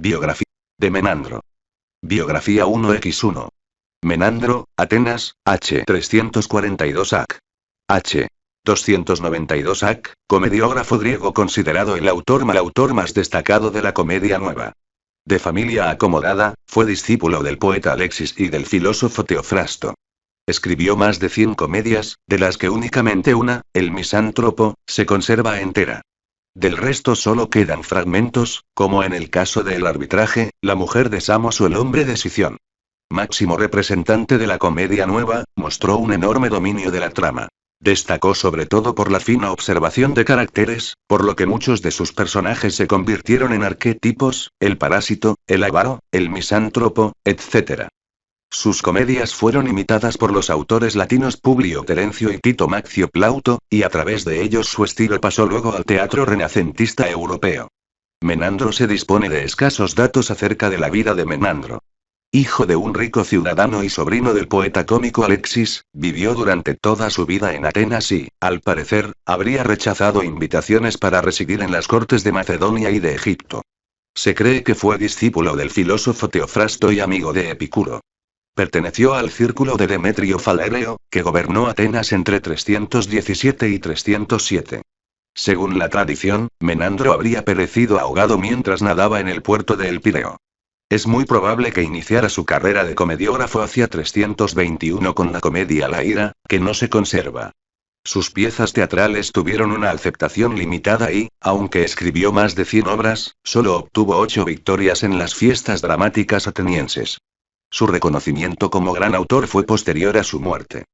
Biografía de Menandro. Biografía 1x1. Menandro, Atenas, H. 342 AC. H. 292 AC, comediógrafo griego considerado el autor más destacado de la comedia nueva. De familia acomodada, fue discípulo del poeta Alexis y del filósofo Teofrasto. Escribió más de 100 comedias, de las que únicamente una, El Misántropo, se conserva entera. Del resto solo quedan fragmentos, como en el caso de El arbitraje, La mujer de Samos o El hombre de Sición. Máximo representante de la comedia nueva, mostró un enorme dominio de la trama. Destacó sobre todo por la fina observación de caracteres, por lo que muchos de sus personajes se convirtieron en arquetipos, el parásito, el avaro, el misántropo, etc. Sus comedias fueron imitadas por los autores latinos Publio Terencio y Tito Maccio Plauto, y a través de ellos su estilo pasó luego al teatro renacentista europeo. Menandro se dispone de escasos datos acerca de la vida de Menandro. Hijo de un rico ciudadano y sobrino del poeta cómico Alexis, vivió durante toda su vida en Atenas y, al parecer, habría rechazado invitaciones para residir en las cortes de Macedonia y de Egipto. Se cree que fue discípulo del filósofo Teofrasto y amigo de Epicuro. Perteneció al círculo de Demetrio Falereo, que gobernó Atenas entre 317 y 307. Según la tradición, Menandro habría perecido ahogado mientras nadaba en el puerto de El Pireo. Es muy probable que iniciara su carrera de comediógrafo hacia 321 con la comedia La ira, que no se conserva. Sus piezas teatrales tuvieron una aceptación limitada y, aunque escribió más de 100 obras, solo obtuvo 8 victorias en las fiestas dramáticas atenienses. Su reconocimiento como gran autor fue posterior a su muerte.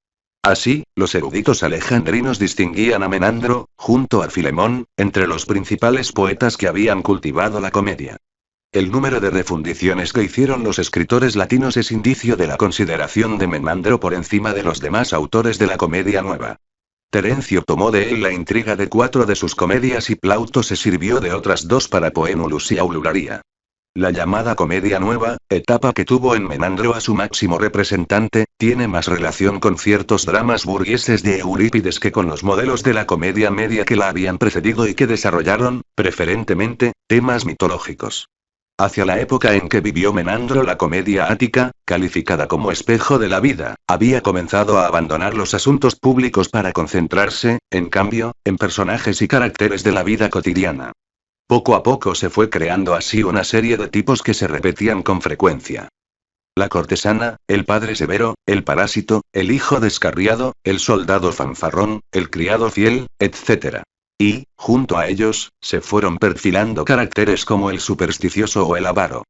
Así, los eruditos alejandrinos distinguían a Menandro, junto a Filemón, entre los principales poetas que habían cultivado la comedia. El número de refundiciones que hicieron los escritores latinos es indicio de la consideración de Menandro por encima de los demás autores de la comedia nueva. Terencio tomó de él la intriga de 4 de sus comedias y Plauto se sirvió de otras 2 para Poenulus y Aulularia. La llamada comedia nueva, etapa que tuvo en Menandro a su máximo representante, tiene más relación con ciertos dramas burgueses de Eurípides que con los modelos de la comedia media que la habían precedido y que desarrollaron, preferentemente, temas mitológicos. Hacia la época en que vivió Menandro, la comedia ática, calificada como espejo de la vida, había comenzado a abandonar los asuntos públicos para concentrarse, en cambio, en personajes y caracteres de la vida cotidiana. Poco a poco se fue creando así una serie de tipos que se repetían con frecuencia. La cortesana, el padre severo, el parásito, el hijo descarriado, el soldado fanfarrón, el criado fiel, etc. Y, junto a ellos, se fueron perfilando caracteres como el supersticioso o el avaro.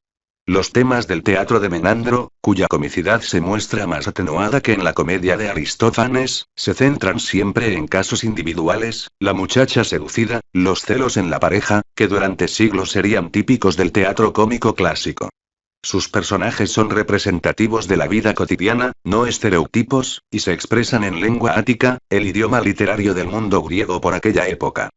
Los temas del teatro de Menandro, cuya comicidad se muestra más atenuada que en la comedia de Aristófanes, se centran siempre en casos individuales, la muchacha seducida, los celos en la pareja, que durante siglos serían típicos del teatro cómico clásico. Sus personajes son representativos de la vida cotidiana, no estereotipos, y se expresan en lengua ática, el idioma literario del mundo griego por aquella época.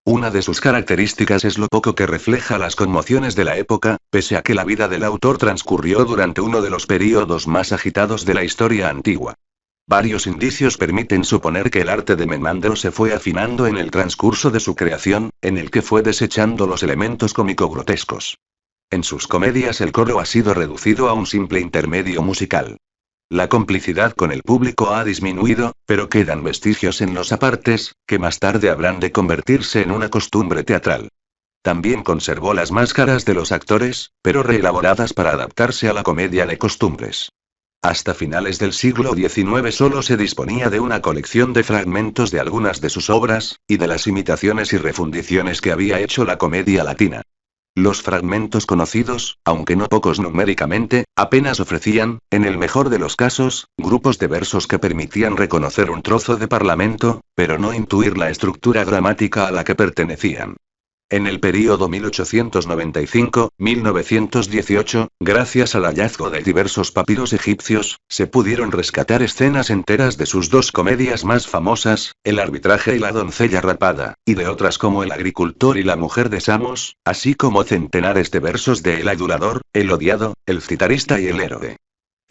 Una de sus características es lo poco que refleja las conmociones de la época, pese a que la vida del autor transcurrió durante uno de los períodos más agitados de la historia antigua. Varios indicios permiten suponer que el arte de Menandro se fue afinando en el transcurso de su creación, en el que fue desechando los elementos cómico-grotescos. En sus comedias el coro ha sido reducido a un simple intermedio musical. La complicidad con el público ha disminuido, pero quedan vestigios en los apartes, que más tarde habrán de convertirse en una costumbre teatral. También conservó las máscaras de los actores, pero reelaboradas para adaptarse a la comedia de costumbres. Hasta finales del siglo XIX solo se disponía de una colección de fragmentos de algunas de sus obras, y de las imitaciones y refundiciones que había hecho la comedia latina. Los fragmentos conocidos, aunque no pocos numéricamente, apenas ofrecían, en el mejor de los casos, grupos de versos que permitían reconocer un trozo de parlamento, pero no intuir la estructura dramática a la que pertenecían. En el período 1895-1918, gracias al hallazgo de diversos papiros egipcios, se pudieron rescatar escenas enteras de sus 2 comedias más famosas, El arbitraje y La doncella rapada, y de otras como El agricultor y La mujer de Samos, así como centenares de versos de El adulador, El odiado, El citarista y El héroe.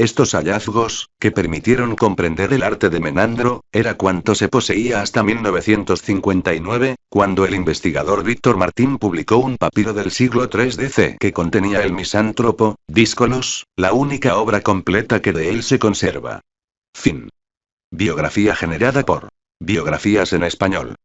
Estos hallazgos, que permitieron comprender el arte de Menandro, era cuanto se poseía hasta 1959, cuando el investigador Víctor Martín publicó un papiro del siglo III DC que contenía el Misántropo, Díscolos, la única obra completa que de él se conserva. Fin. Biografía generada por Biografías en Español.